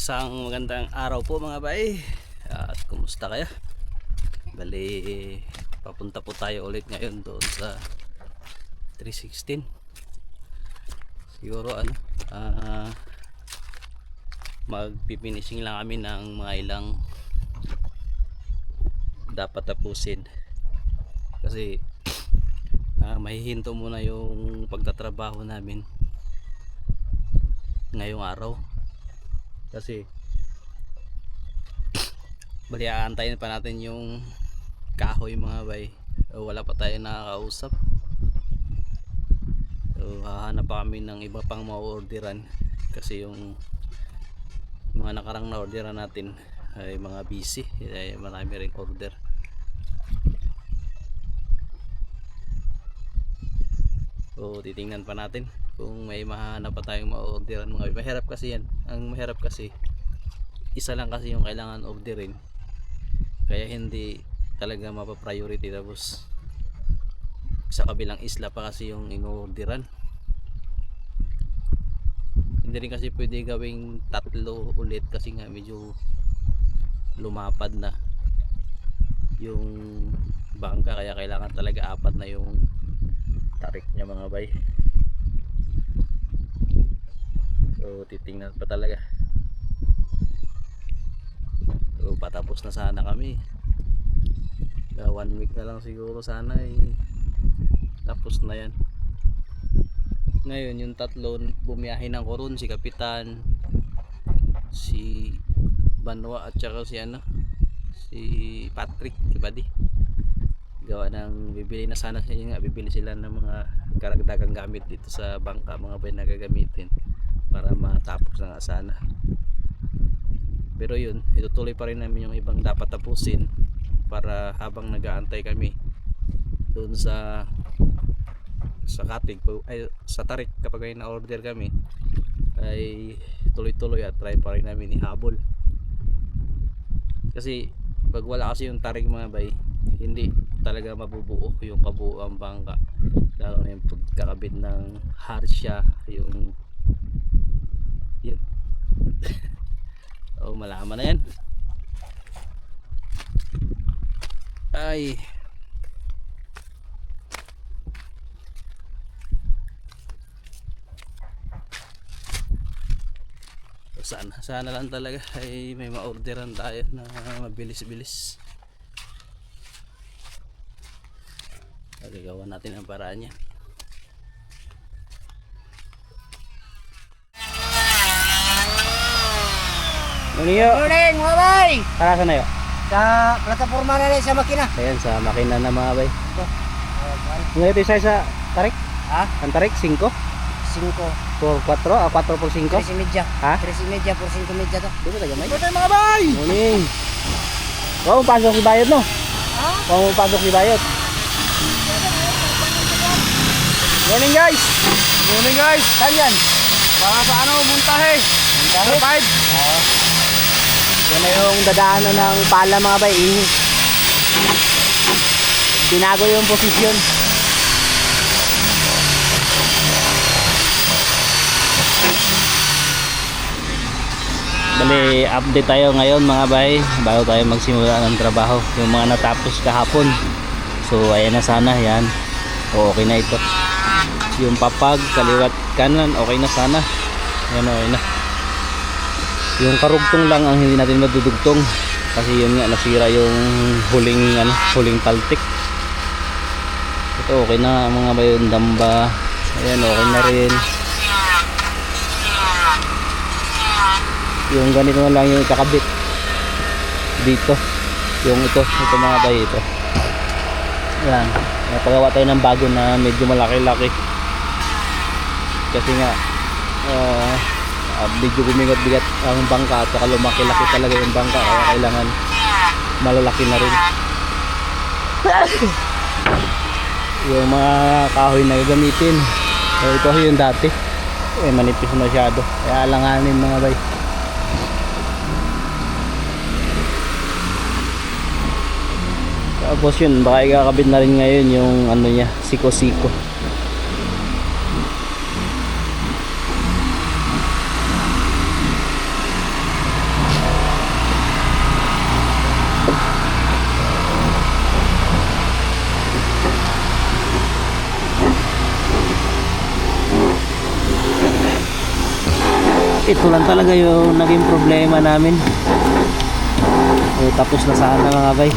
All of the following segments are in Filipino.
Isang magandang araw po mga bay. At kumusta kayo? Bali, papunta po tayo ulit ngayon doon sa 316. Siguro magpifinishing lang kami ng mga ilang dapat tapusin. Kasi mahihinto muna yung pagtatrabaho namin ngayong araw. Kasi bali aantayin pa natin yung kahoy mga bay. Wala pa tayo nakakausap. So hahanap pa kami ng iba pang ma-orderan. Kasi yung mga nakarang na-orderan natin ay mga busy. Ay marami ring order. So titingnan pa natin kung may mahanap pa tayong ma-orderan mga bay. Mahirap kasi yan. Ang mahirap kasi isa lang kasi yung kailangan orderin, kaya hindi talaga mapa-priority. Tapos sa kabilang isla pa kasi yung in-orderan. Hindi rin kasi pwede gawing tatlo ulit kasi nga medyo lumapad na yung bangka, kaya kailangan talaga apat na yung tarik niya mga bay. So titingnan pa talaga. So patapos na sana kami. 1 week na lang siguro sana tapos na yan. Ngayon yung tatlo bumiyahe ng Coron, si Kapitan, si Banwa at saka si Patrick, si Buddy. Gawa ng bibili na sana sila, bibili sila ng mga karagdagang gamit dito sa bangka mga bay na gagamitin para matapos na nga sana. Pero yun, itutuloy pa rin namin yung ibang dapat tapusin para habang nag-aantay kami doon sa katig ay sa tarik, kapag ay na-order kami ay tuloy-tuloy at try pa rin namin ihabol. Kasi pag wala kasi yung tarik mga bay, hindi talaga mabubuo yung kabuuang bangka, lalo na yung pagkakabit ng harsha, yung yun. Oh, malaman na yan. Ay. Sana lang talaga ay may ma-orderan tayo na mabilis-bilis. Gagawa natin ang paraan niya. Morning mga bay! Para sa na yun? Sa plataforma na rin sa makina. Ayan, sa makina na mga bay. Ngayon ito isa sa tarik? Ha? Ang tarik, 5? 5. Por 4? 4 por 5? 3.5. Ha? 3.5 por 5.5 to. Di ba taga may? Good mga bay! Morning! Huwag mo pasok si Bayot, no? Ha? Huwag mo pasok si Bayot. Morning guys! Morning guys! Saan yan? Para sa muntahe? Muntahe? Yan na yung dadaanan ng pala mga bay. Binago yung posisyon. Bali, update tayo ngayon mga bay bago tayo magsimula ng trabaho. Yung mga natapos kahapon, so ayan na sana yan. O, okay na ito. Yung papag, kaliwat kanan, okay na sana. Yan, okay na. Yung karugtong lang ang hindi natin madudugtong kasi yun nga, nasira yung huling taltik. Ito okay na mga bayon, damba. Ayan, okay na rin. Yung ganito na lang yung kakabit dito. Yung ito mga bayo ito. Ayan, napagawa tayo ng bago na medyo malaki-laki. Kasi nga medyo bumigat-bigat ang bangka at saka lumaki-laki talaga yung bangka, kaya kailangan malalaki na rin. Yung mga kahoy na gagamitin, ito yung dati manipis masyado, kaya alanganin mga bay. Tapos yun, baka ikakabit na rin ngayon yung niya, siko-siko. ito lang talaga yung naging problema namin. Tapos na sana mga bay.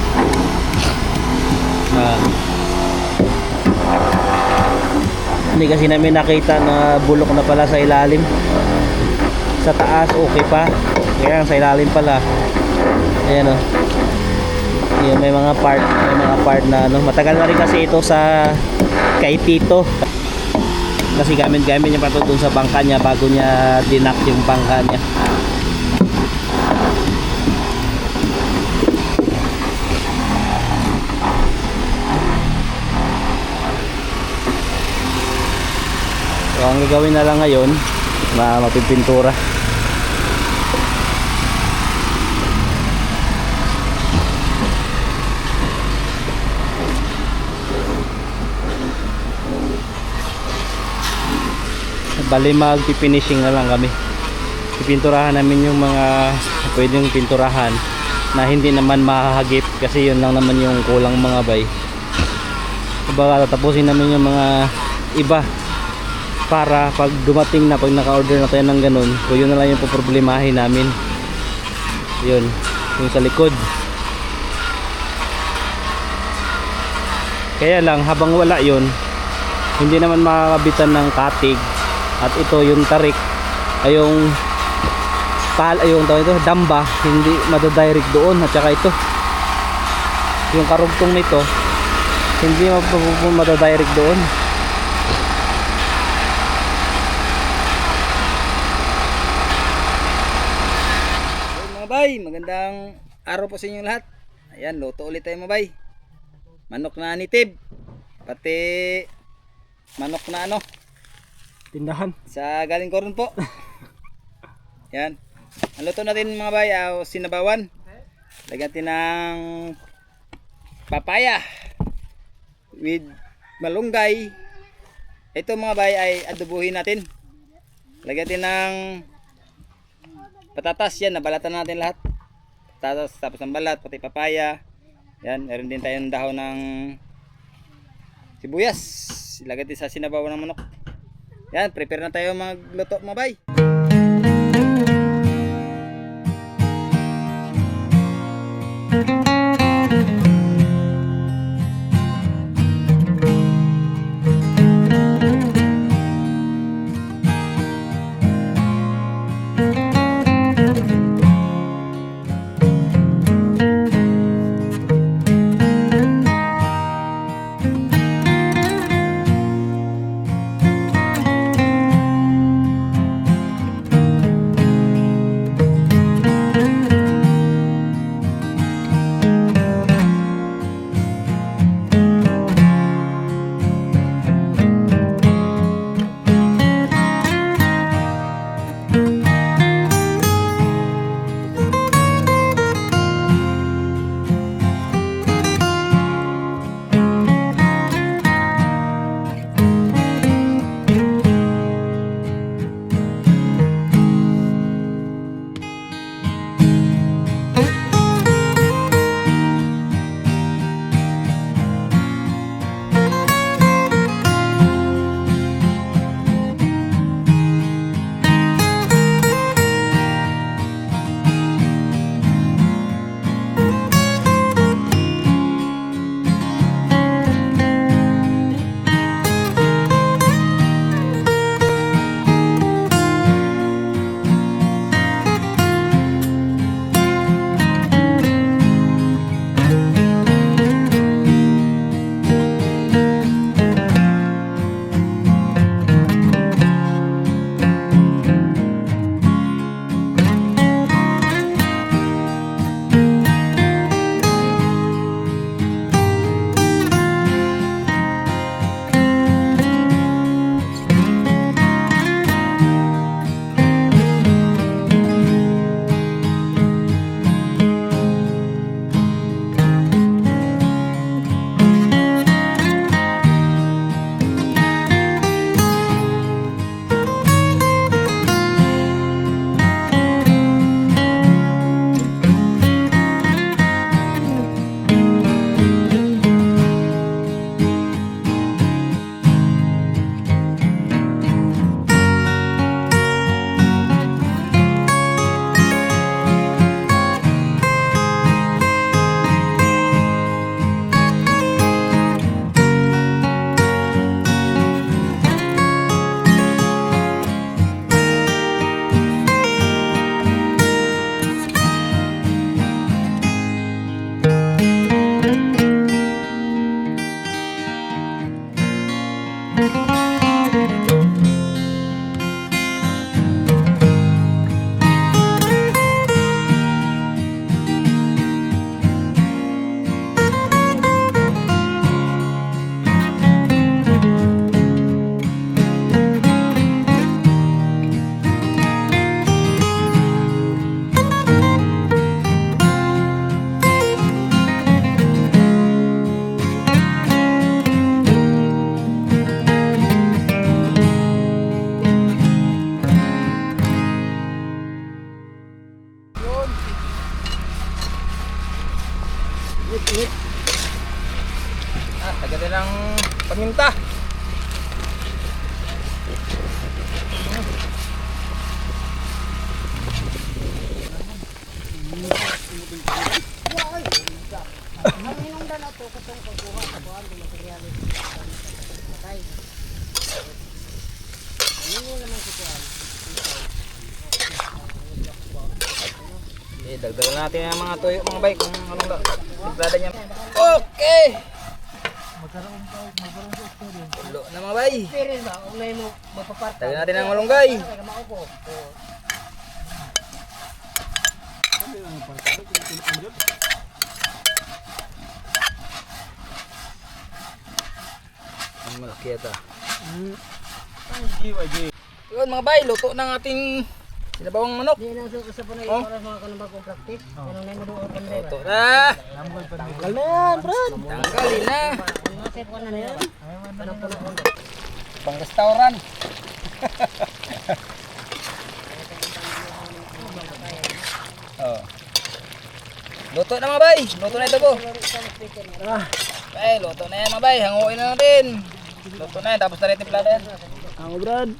Hindi kasi namin nakita na bulok na pala sa ilalim. Sa taas okay pa, kaya sa ilalim pala. Ayan o. Yung may mga part na ano. Matagal na rin kasi ito sa kay Tito. Kasi gamit niya pa ito dun sa bangka niya bago niya dinak yung bangka niya. So ang gagawin na lang ngayon, mapipintura. Bali magpi-finishing na lang kami. Pipinturahan namin yung mga pwedeng pinturahan na hindi naman mahahagip kasi yun lang naman yung kulang mga bay. Baka tatapusin namin yung mga iba para pag dumating na, pag naka-order na tayo ng ganun, so yun na lang yung poproblemahin namin. Yun, yung sa likod. Kaya lang habang wala yun, hindi naman makakabitan ng katig. At ito yung tarik ay yung damba, hindi madadirect doon. At saka ito yung karugtong nito hindi madadirect doon. Mga bay, magandang araw po sa inyo lahat. Ayan, luto ulit tayo mga bay. Manok na nitib, pati manok na ano, Tindahan. sa galing koron po. Yan. Ang luto natin mga bay, sinabawan. Lagyan natin ng papaya with malunggay. Ito mga bay ay adobuhin natin. Lagyan natin ng patatas, yan, nabalatan natin lahat. Patatas, tapos ang balat, pati papaya. Yan, meron din tayong dahon ng sibuyas. Ilagay natin sa sinabawan ng manok. Yan, prepare na tayo magluto mga bay. Dagdagan natin ang mga tuyo, mga bay, kung anong templada niya. Okay! Ulo na mga bay. Dagdagan natin ang malunggay. Ang malaki ata. Yun mga bay, luto ng ating sinabawang manok. Di na sa pa na Oh. para mga kanang bagong practice. Ano na mo doon kan Luto na. Tanggal na yan, bro. Tanggalin na. Masip ko na na yan. Anong puno ko? Pang restaurant. Oh. Luto na mga bay. Luto na ito po. Bay, luto na yan mga bay. Hanguin na natin. Luto na yan. Tapos na rin timplada yan. Ako Brad.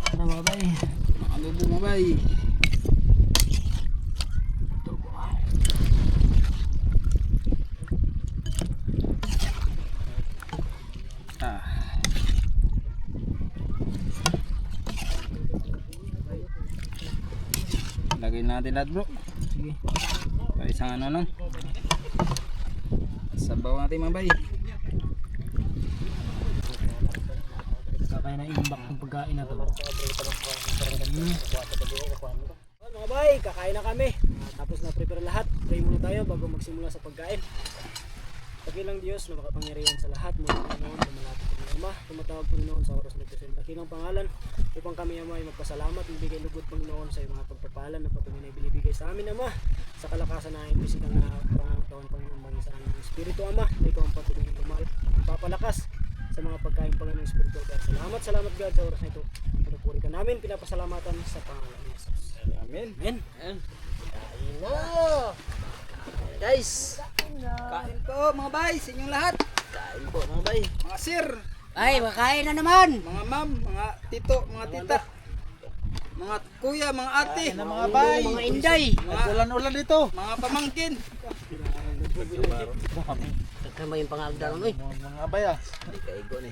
Ano mga bay? Makalubo mga bay. Ah. Lagay natin lahat bro. Sige. Para isang ano lang. Sabaw natin mga bay. Kaya na imbak ng pagkain na to. Mga bay, kakain na kami. Tapos na prepare lahat. Pray muna tayo bago magsimula sa pagkain. Dakilang Diyos na makapangyarihan sa lahat. Mula Panginoon, tumalapit ng Ama. Tumatawag Panginoon sa oras na ito sa dakilang pangalan. Upang kami Ama ay magpasalamat. Ibigay lugod Panginoon sa iyong mga pagpapalan na patuloy na binibigay sa amin Ama. Sa kalakasan na aming pisikal na pangatawan Panginoon bangin sa aming Espiritu Ama. Na ikaw ang patuloy na papalakas sa mga pagkain Panginoon Espiritu. Salamat God sa oras na ito. Pinupuri ka namin, pinapasalamatan sa pangalan ni Jesus. Amen. Amen. Kain na. Guys, Kain po mga bay sa inyong lahat. kain po mga bay. Mga sir, Ay, makain na naman. mga ma'am, mga tito, mga tita, mga kuya, mga ate, Mga bay. Mga inday. Ulan-ulan dito. mga pamangkin. Tagkama yung pangagdaran, oy. Mga bay ah. Hindi kaigo ni.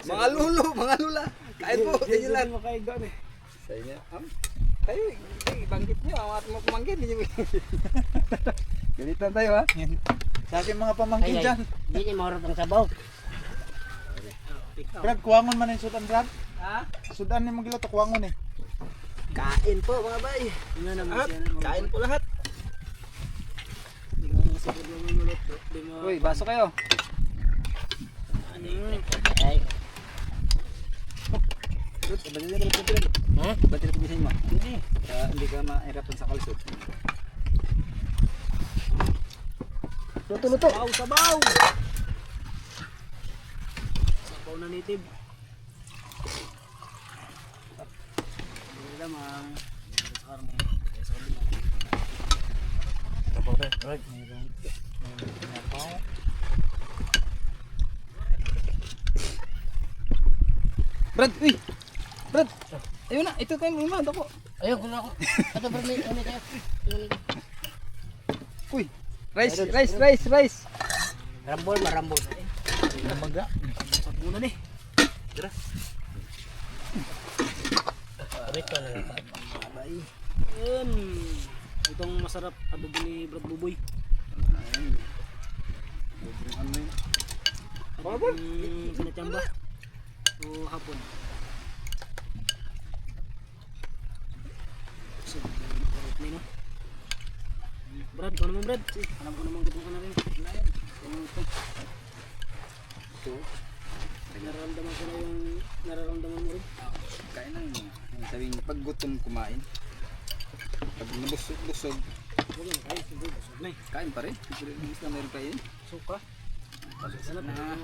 Mga lulo, mga lula. Kain po sa inyo lahat. Makaigo ni. Sa inyo. Tayo, ibangkit nyo ang ating mga pamangkin. Galitan tayo ha. Sa akin mga Ay, pamangkin ay. dyan. Di ni mahurot ang sabaw. Brad, kuwangon man yung sudan Brad. Ha? Sudan ni magiluto, kuwangon eh. Kain po mga bay. At kain po lahat. Uy, baso kayo. Ay. Ha? Ba't tinapigisin mo? Hindi. Hindi ka mahirapan sa kalsot. Luto. Sabaw. Sabaw na native. Lamang. Brad, uy. Brad. Ayun na, ito tayo mo ako. Ayun, kuno ako. Ato bro, may ano tayo. Uy. Rice. Rambol, marambol. Namaga. Sabuna ni. Tara. Ito na lang. Yun. Itong masarap adobo ni Brad Buboy. Ano yun? Sinachamba. O hapon. So, kurot na yun. Brad, ikaw naman Brad. Alam ko naman gutom ka na rin. Ito. Nararamdaman ko na yung nararamdaman mo rin. Kain na yun. Ang sabing pag gutom kumain. Pag nabusog, Huwag yan, kain. Siguro, busog na eh. kain pa rin. Siguro yung isla meron kain. Suka. Sana na.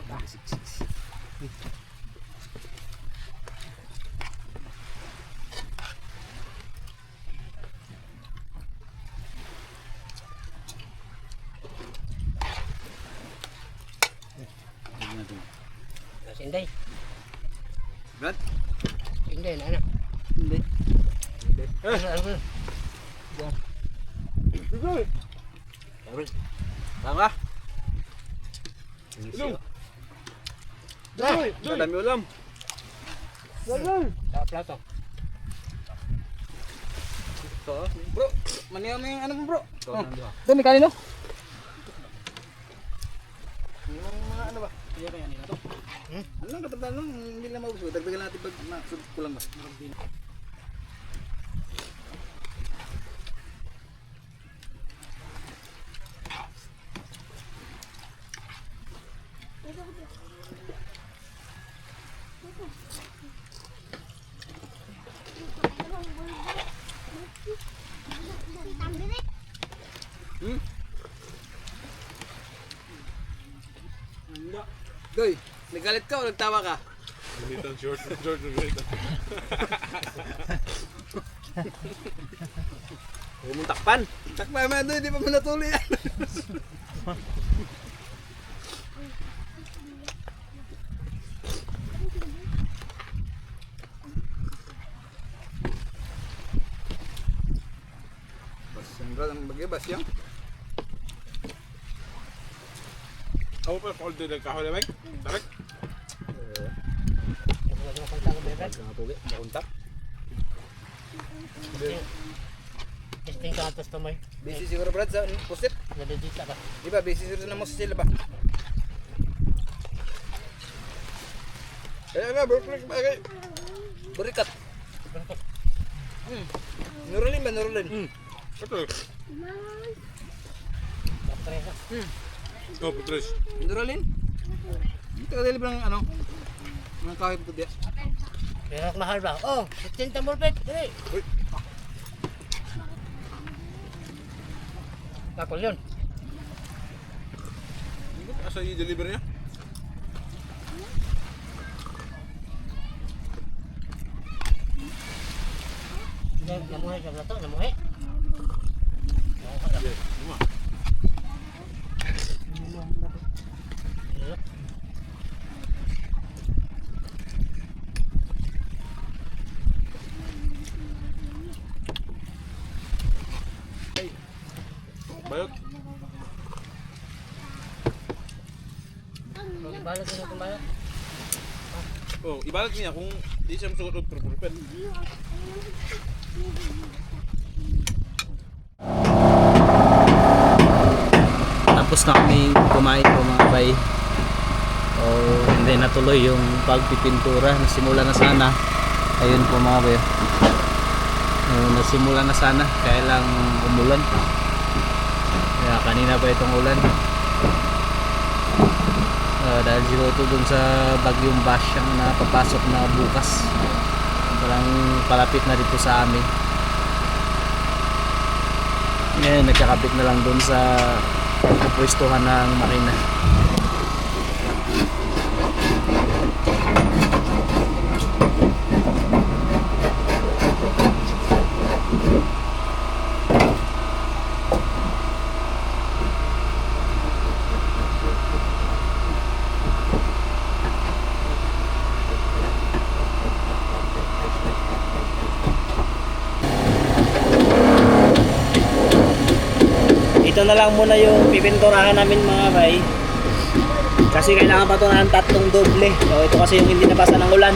Inday. Brad, Inday na na. Hindi. Tama. Dami ulam. Plato. Bro, maniya mo yung ano mo bro. Ito, may kanin no? Yung mga ano ba? Ano lang katapatan lang, hindi lang maubos. Dagdagan natin pag kulang ba? Goy, nagalit ka o nagtawa ka? Militan short, George Militan. Huwag mong takpan. Takpan mo doon, hindi pa mo natuloy yan. Bas, ang bro, ang bagay, bas yan. Ako pa, call din nagkahuli, Mike. Tarik. Makuntak. Testing ka atas to, May. Busy siguro Brad sa pusit. Nadidita ka. Di ba, busy siguro na mo sa sila ba? Kaya nga, bro, bagay. Burikat. Nurulin ba, nurulin? Ito. Patresa. Oh, Patrice. Nurulin? Ito ka dali ba ng ano? Ng kahoy po diya. Pero mahal ba? Oh, 15 tambol pet. Dili. Uy. Takol yun. Hindi ko asa i-deliver niya. Namuhay siya na to, namuhay. Yes, luma. Bayot. Ibalot na itong bayot. Oh, ibalat niya kung di siya masuot og purpurpen. Tapos na kami kumain po mga bay. O hindi natuloy yung pagpipintura. Nasimula na sana. Ayun po mga bay. Nasimula na sana. Kaya lang umulan. Kaya kanina pa itong ulan. Dahil siguro ito dun sa bagyong Basyang na papasok na bukas. Parang palapit na dito sa amin. Ngayon nagkakabit na lang dun sa pwestuhan ng makina. Ito na lang muna yung pipinturahan namin mga bay. Kasi kailangan pa ito ng 3 doble. So ito kasi yung hindi nabasa ng ulan.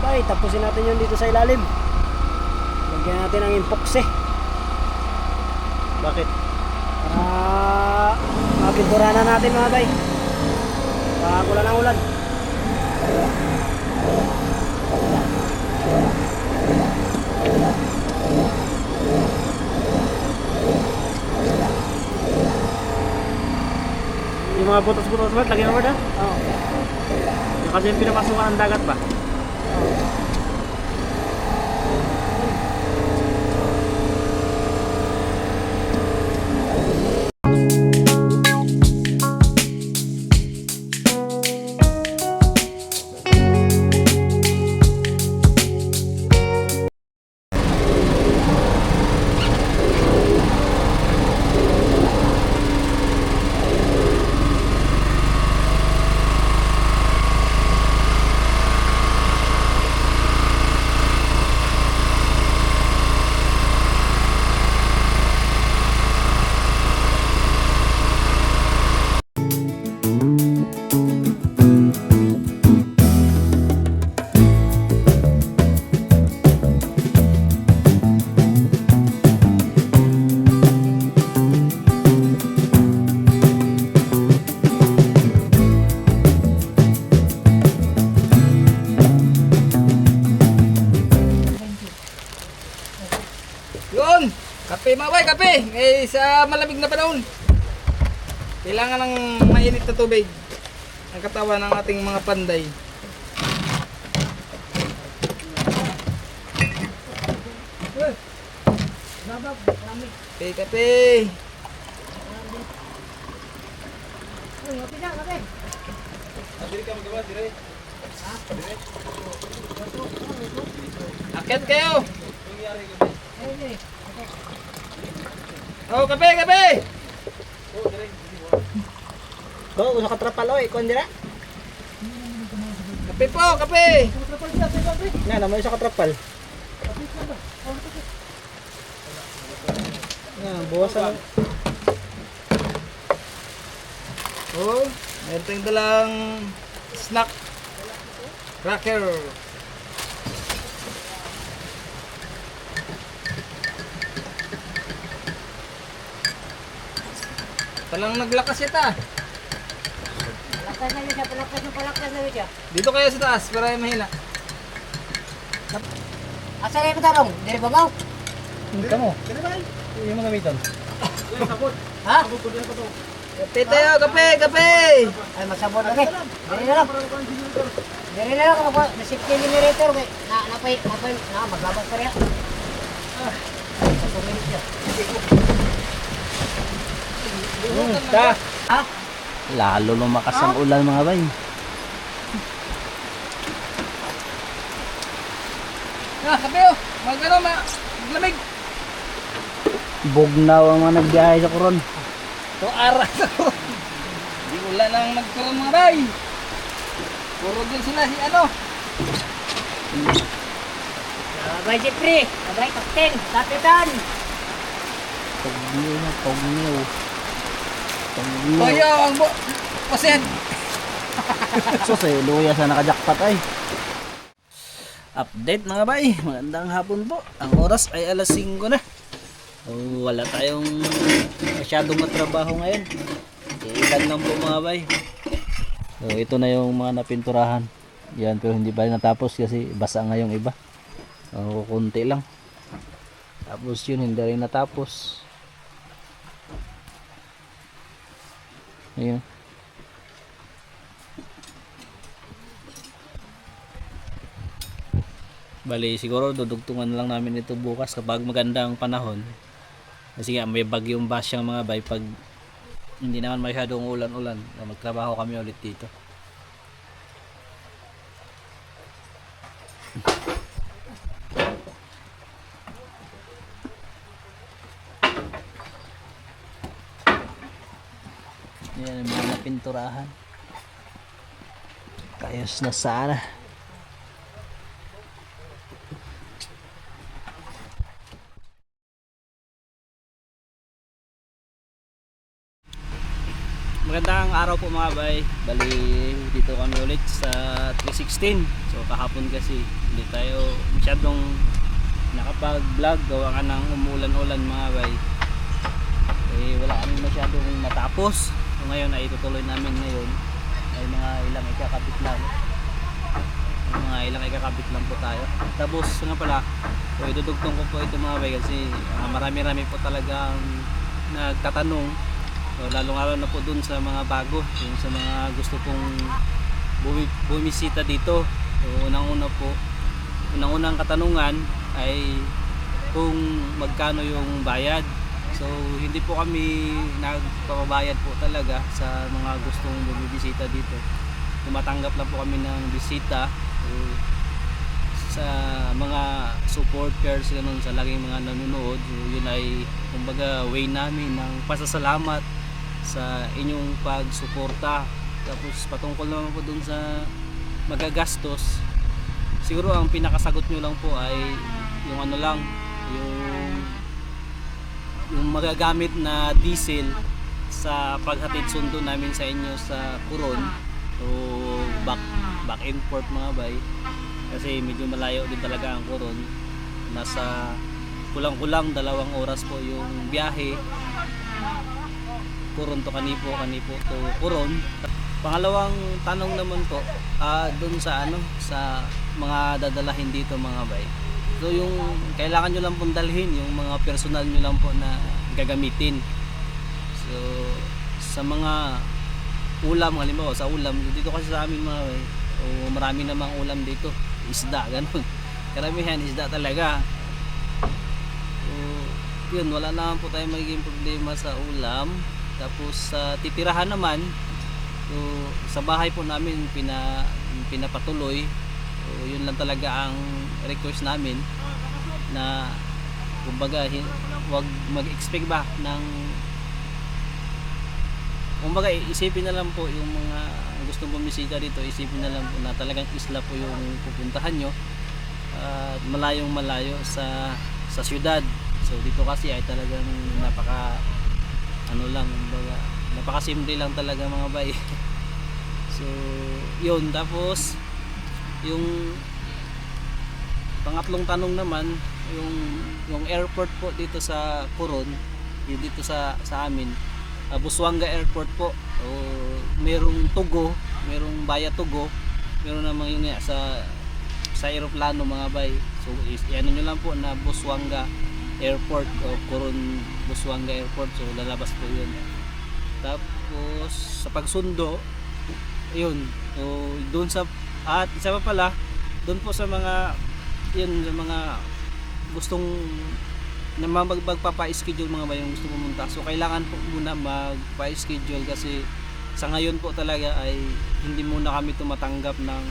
Abay, tapusin natin yun dito sa ilalim. Lagyan natin ng epoxy. Bakit? Para Mga pintura na natin mga bay. Pag ulan ang ulan. Yung mga butas-butas ba, lagyan mo na? Oo. Yung kasi yung pinapasukan ng dagat ba? Yun! Kape mga bay, kape! Eh, sa malamig na panahon. Kailangan ng mainit na tubig ang katawan ng ating mga panday. Kape, kape! Akit kayo! Oh, kape, kape! Kung usa ka trapaloy, kon dira. Kape po, kape! Na naman isa ka trapal. Na, buwasan. Oh, meron tayong dalang snack cracker. Talang naglakas yata. Palaktas na siya, palaktas na siya. Dito kayo sa taas para mahina. Asa na yung tarong? Diri babaw? Hindi mo. Yung mga gamitan. Ha? Kape tayo, kape, kape! Ay, magsabot lagi. Diri na lang. Diri na lang ako. Na safety generator. Napay, maglabas pa rin. Sa 2 minutes siya. Ta! Ha? Lalo lumakas ang ulan mga bay. Ah, kape oh! Magano, maglamig! Bugnaw ang mga nagbiyahe sa Coron. So, aras ako. Di wala nang nagkaroon mga bay. Puro din sila si ano. Abay, Jeffrey. Abay, Captain. Kapitan. Pugniw na, pugniw. Pugniw. Toyo, ang pasen. Sus eh, luya sa nakajakpat ay. Update mga bay, magandang hapon po. Ang oras ay alas 5 na. Wala tayong masyadong matrabaho ngayon. Ilan lang po mga bay. So, ito na yung mga napinturahan. Yan, pero hindi pa rin natapos kasi basa nga yung iba. So, kunti lang. Tapos yun, hindi rin natapos. Ayun. Bali, siguro dudugtungan lang namin ito bukas kapag maganda ang panahon. Kasi nga may bagyong basyang mga bay pag hindi naman masyadong ulan-ulan. Magtrabaho kami ulit dito. Yan ang mga napinturahan. Kayos na sana. Magandang araw po mga bay. Bali dito kami ulit sa 316. So kahapon kasi hindi tayo masyadong nakapag-vlog gawa ka ng umulan-ulan mga bay. Eh wala kami masyadong matapos. So ngayon ay itutuloy namin ngayon ay mga ilang ikakabit lang. Mga ilang ikakabit lang po tayo. Tapos nga pala, so idudugtong ko po ito mga bay kasi marami-rami po talagang nagtatanong. So lalong-lalo na po dun sa mga bago, yung sa mga gusto pong bumisita dito. So unang-unang katanungan ay kung magkano yung bayad. So hindi po kami nagpapabayad po talaga sa mga gustong bumibisita dito. Tumatanggap lang po kami ng bisita. So, sa mga supporters ganun, sa laging mga nanonood, so, yun ay kumbaga way namin ng pasasalamat sa inyong pagsuporta. Tapos patungkol naman po dun sa magagastos, siguro ang pinakasagot nyo lang po ay yung ano lang, yung magagamit na diesel sa paghatid sundo namin sa inyo sa Coron. So back and forth mga bay, kasi medyo malayo din talaga ang Coron. Nasa kulang-kulang 2 oras po yung biyahe, Coron to Kanipo, Kanipo to Coron. Pangalawang tanong naman po, doon sa sa mga dadalahin dito mga bay. So yung kailangan nyo lang pong dalhin yung mga personal nyo lang po na gagamitin. So sa mga ulam, halimbawa sa ulam dito kasi sa amin mga bay, o marami namang ulam dito, isda, ganun. Karamihan isda talaga. So yun, wala naman po tayong magiging problema sa ulam. Tapos sa titirahan naman, so sa bahay po namin pinapatuloy. So yun lang talaga ang request namin, na kumbaga wag mag-expect ba ng, kumbaga isipin na lang po yung mga gustong bumisita dito, isipin na lang po na talagang isla po yung pupuntahan nyo, at malayong malayo sa syudad. So dito kasi ay talagang napakasimple lang talaga mga bay. So yun, tapos yung pangatlong tanong naman, yung airport po dito sa Coron, dito sa amin, Busuanga Airport po. O merong Tugo, merong Baya Tugo, meron namang yun nga sa aeroplano mga bay. So ano nyo lang po na Busuanga Airport o Coron Busuanga Airport, so lalabas po yun. Tapos sa pagsundo, yun, so doon sa, at isa pa pala doon po sa mga yun, sa mga gustong na magpapa-schedule mga ba yung gusto pumunta, so kailangan po muna magpa-schedule kasi sa ngayon po talaga ay hindi muna kami tumatanggap ng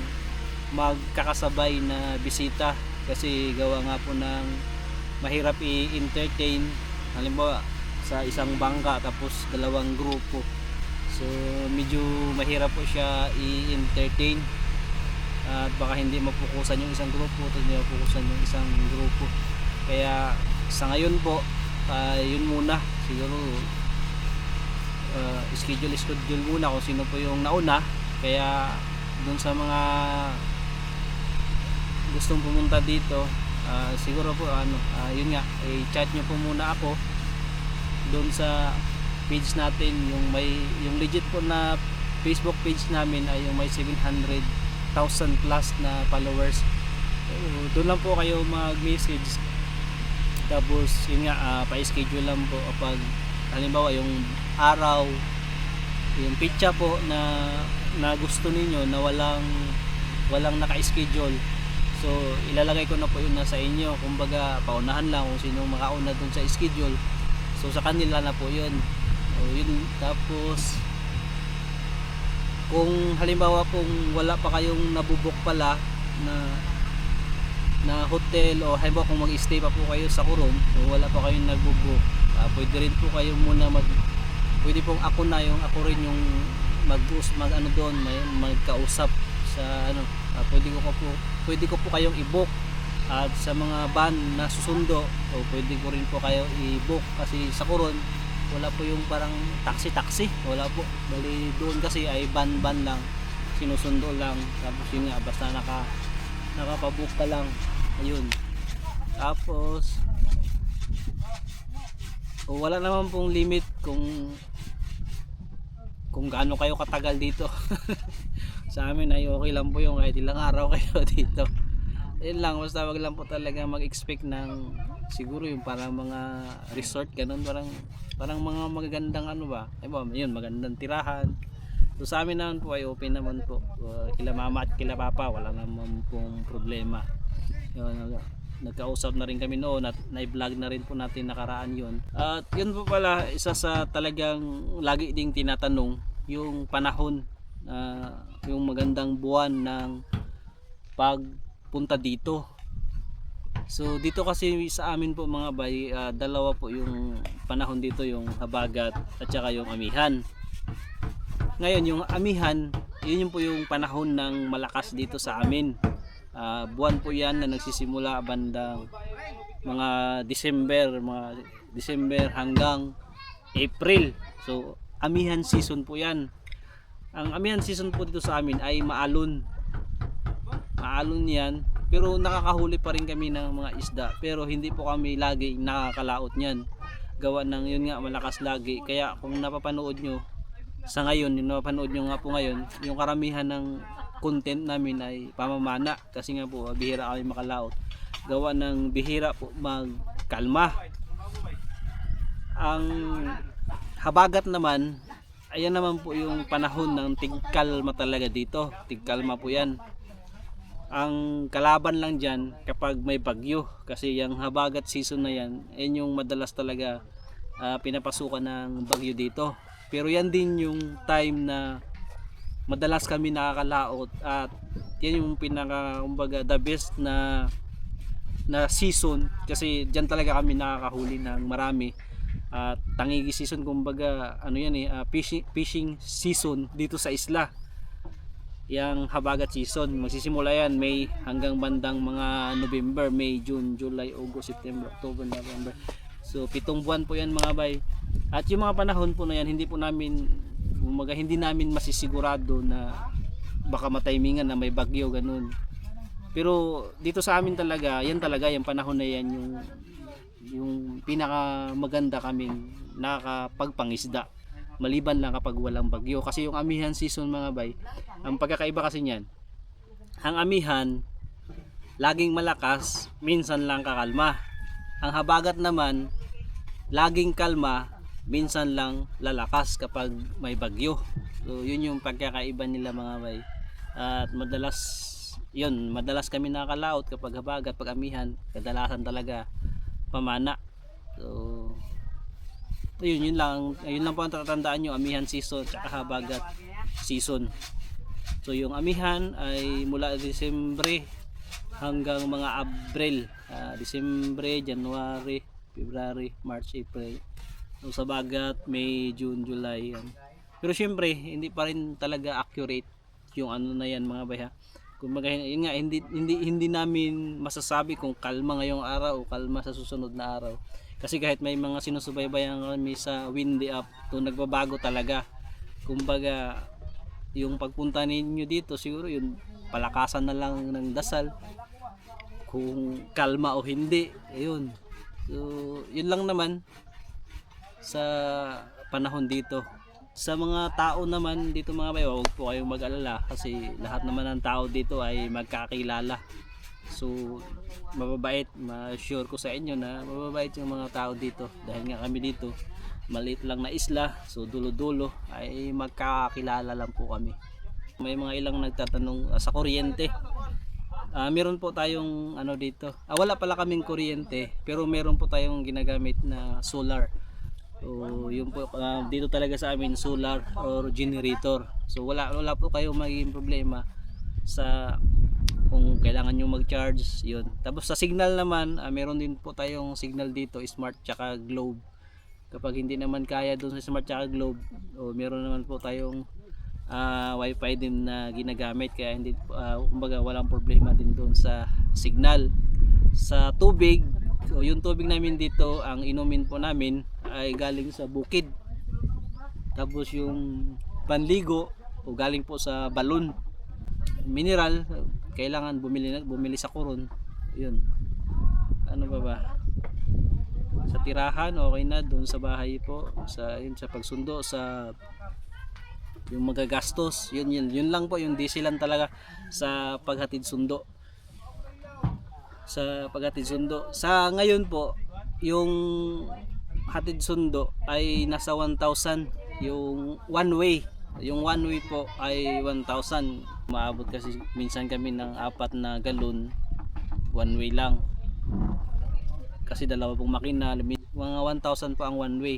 magkakasabay na bisita, kasi gawa nga po ng mahirap i-entertain. Halimbawa sa isang bangka tapos 2 grupo, so medyo mahirap po siya i-entertain, at baka hindi mapukusan yung isang grupo, tapos hindi mapukusan yung isang grupo. Kaya sa ngayon po, yun muna siguro, schedule muna kung sino po yung nauna. Kaya dun sa mga gustong pumunta dito, siguro po yun nga, i-chat nyo po muna ako doon sa page natin, yung legit po na Facebook page namin ay yung may 700,000 plus na followers. So, doon lang po kayo mag-message, tapos yun nga, pa-schedule lang po kapag halimbawa yung araw, yung pitcha po na gusto ninyo na walang naka-schedule. So ilalagay ko na po yun na sa inyo, kumbaga paunahan lang kung sino makauna dun sa schedule, so sa kanila na po yun. So yun, tapos kung halimbawa kung wala pa kayong nabubuk pala na hotel, o halimbawa kung mag-stay pa po kayo sa Coron o wala pa kayong nagbo-book, pwede rin po kayo muna pwede pong ako rin yung doon, magkausap sa pwede ko po kayong i-book, at sa mga van na susundo, o pwede ko rin po kayo i-book, kasi sa Coron wala po yung parang taxi, wala po, bali doon kasi ay van lang, sinusundo lang, tapos yun nga, basta nakapabook ka lang, ayun. Tapos wala naman pong limit kung kung gaano kayo katagal dito. Sa amin ay okay lang po yung kahit ilang araw kayo dito. Yun lang, basta wag lang po talaga mag-expect ng siguro yung parang mga resort ganun, parang mga magagandang ano ba, yun, magandang tirahan. So sa amin naman po ay open naman po. Kila mama at kila papa wala naman pong problema. Yun, nagkausap na rin kami noon at na-vlog na rin po natin nakaraan yun. At yun po pala, isa sa talagang lagi ding tinatanong yung panahon, yung magandang buwan ng pagpunta dito. So dito kasi sa amin po mga bay, dalawa po yung panahon dito, yung habagat at saka yung amihan. Ngayon yung amihan, yun po yung panahon ng malakas dito sa amin. Buwan po yan na nagsisimula bandang mga December hanggang April. So amihan season po yan. Ang amihan season po dito sa amin ay maalon yan, pero nakakahuli pa rin kami ng mga isda, pero hindi po kami lagi nakakalaot niyan, gawa ng yun nga malakas lagi. Kaya kung napapanood nyo sa ngayon, yung napapanood nyo nga po ngayon, yung karamihan ng content namin ay pamamana, kasi nga po bihira kami makalaot, gawa ng bihira po magkalma. Ang habagat naman, ayan naman po yung panahon ng tigkalma talaga dito, tigkalma po yan. Ang kalaban lang dyan kapag may bagyo, kasi yung habagat season na yan, yan yung madalas talaga pinapasukan ng bagyo dito. Pero yan din yung time na madalas kami nakakalaot, at yan yung pinaka kumbaga the best na season, kasi dyan talaga kami nakakahuli ng marami. At tangigi season kumbaga ano yan fishing season dito sa isla. Yang habagat season magsisimula yan May hanggang bandang mga November, May, June, July, August, September, October, November. So 7 buwan po yan mga bay. At yung mga panahon po na yan, hindi namin masisigurado na baka matimingan na may bagyo ganun. Pero dito sa amin talaga, yan talaga yung panahon na yan yung pinaka maganda kaming nakakapagpangisda, maliban lang kapag walang bagyo. Kasi yung amihan season mga bay, ang pagkakaiba kasi niyan, ang amihan laging malakas, minsan lang kakalma. Ang habagat naman laging kalma, minsan lang lalakas kapag may bagyo. So yun yung pagkakaiba nila mga bay. At madalas kami nakakalaot kapag habagat. Pag amihan, kadalasan talaga pamana. So yun lang po ang tatandaan nyo, amihan season at habagat season. So yung amihan ay mula Disyembre hanggang mga Abril, Disyembre, January, February, March, April. So sa bagat May, June, July yan. Pero syempre hindi pa rin talaga accurate yung ano na yan mga bay ha. Kumbaga yun nga, hindi namin masasabi kung kalma ngayong araw o kalma sa susunod na araw. Kasi kahit may mga sinusubaybayan kami sa windy up, to nagbabago talaga. Kumbaga yung pagpunta ninyo dito siguro yun palakasan na lang ng dasal kung kalma o hindi. Ayun. So yun lang naman sa panahon dito. Sa mga tao naman dito mga bay, huwag po kayong mag-alala, kasi lahat naman ng tao dito ay magkakilala. So mababait, ma-sure ko sa inyo na mababait yung mga tao dito, dahil nga kami dito maliit lang na isla, so dulo-dulo ay magkakilala lang po kami. May mga ilang nagtatanong sa kuryente. Meron po tayong ano dito, wala pala kaming kuryente, pero meron po tayong ginagamit na solar. So yun po, dito talaga sa amin solar or generator. So wala po kayong magiging problema sa kung kailangan nyo mag-charge yun. Tapos sa signal naman, meron din po tayong signal dito, smart tsaka globe. Kapag hindi naman kaya doon sa smart tsaka globe, meron naman po tayong wifi din na ginagamit, kaya hindi kumbaga walang problema din doon sa signal. Sa tubig, so yung tubig namin dito, ang inumin po namin ay galing sa bukid. Tapos yung panligo o galing po sa balon. Mineral, kailangan bumili sa Coron. Yun. Ano ba? Sa tirahan okay na, doon sa bahay po, sa pagsundo sa yung magagastos, yun lang po yung diesel lang talaga sa paghatid sundo. Sa ngayon po, yung hatid sundo ay nasa 1,000 yung one way. Yung one way po ay 1,000. Maabot kasi minsan kami ng 4 na galon one way lang. Kasi dalawa pong makina, mga 1,000 po ang one way.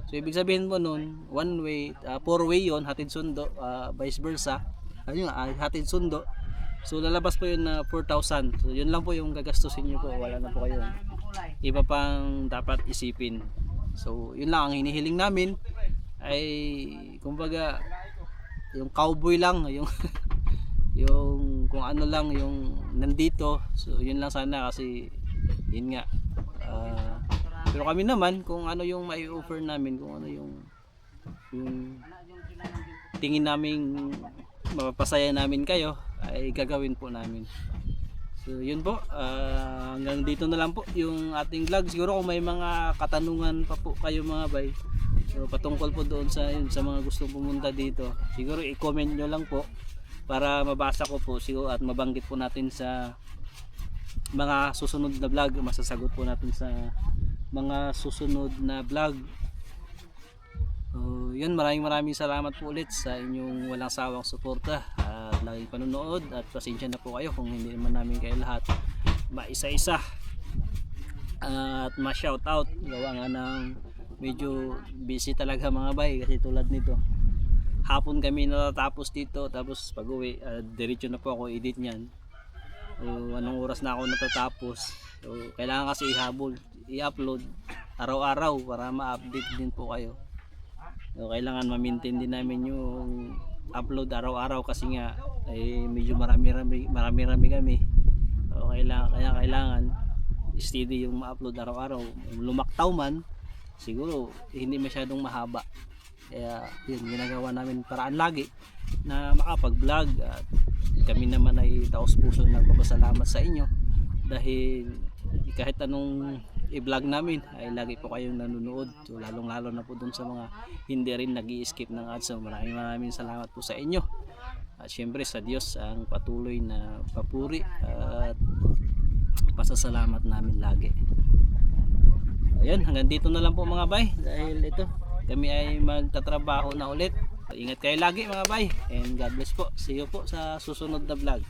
So ibig sabihin po nun, one way, 4 way yon, hatid sundo, vice versa. Ayun nga, hatid sundo. So lalabas po yun na 4,000. So yun lang po yung gagastusin nyo po. Wala na po kayo iba pang dapat isipin. So yun lang ang hinihiling namin, ay kumbaga yung cowboy lang, yung yung kung ano lang yung nandito. So yun lang sana, kasi yun nga, pero kami naman kung ano yung mai-offer namin, kung ano yung tingin naming mapapasaya namin kayo, ay gagawin po namin. So yun po, hanggang dito na lang po yung ating vlog. Siguro kung may mga katanungan pa po kayo mga bay, so patungkol po doon sa mga gustong pumunta dito, siguro i-comment nyo lang po para mabasa ko po siguro at mabanggit po natin sa mga susunod na vlog. Masasagot po natin sa mga susunod na vlog. So yun, maraming salamat po ulit sa inyong walang sawang suporta at laging panonood, at pasensya na po kayo kung hindi naman namin kayo lahat maisa-isa at ma-shoutout. Gawa nga ng medyo busy talaga mga bay, kasi tulad nito hapon kami natatapos dito, tapos pag uwi diretso na po ako edit nyan. So anong oras na ako natatapos, so kailangan kasi i-upload araw-araw para ma-update din po kayo. So kailangan ma-maintain din namin yung upload araw-araw, kasi nga medyo marami kami. So kailangan steady yung ma-upload araw-araw. Lumaktaw man siguro hindi masyadong mahaba, kaya yun ginagawa namin paraan lagi na makapag-vlog. At kami naman ay taos-puso nagpapasalamat sa inyo, dahil kahit anong i-vlog namin ay lagi po kayong nanonood. So lalong-lalo na po dun sa mga hindi rin nag-i-skip ng ads. So maraming salamat po sa inyo, at syempre sa Diyos ang patuloy na papuri at pasasalamat namin lagi. Ayun, hanggang dito na lang po mga bay, dahil ito kami ay magtatrabaho na ulit. Ingat kayo lagi mga bay, and God bless po. See you po sa susunod na vlog.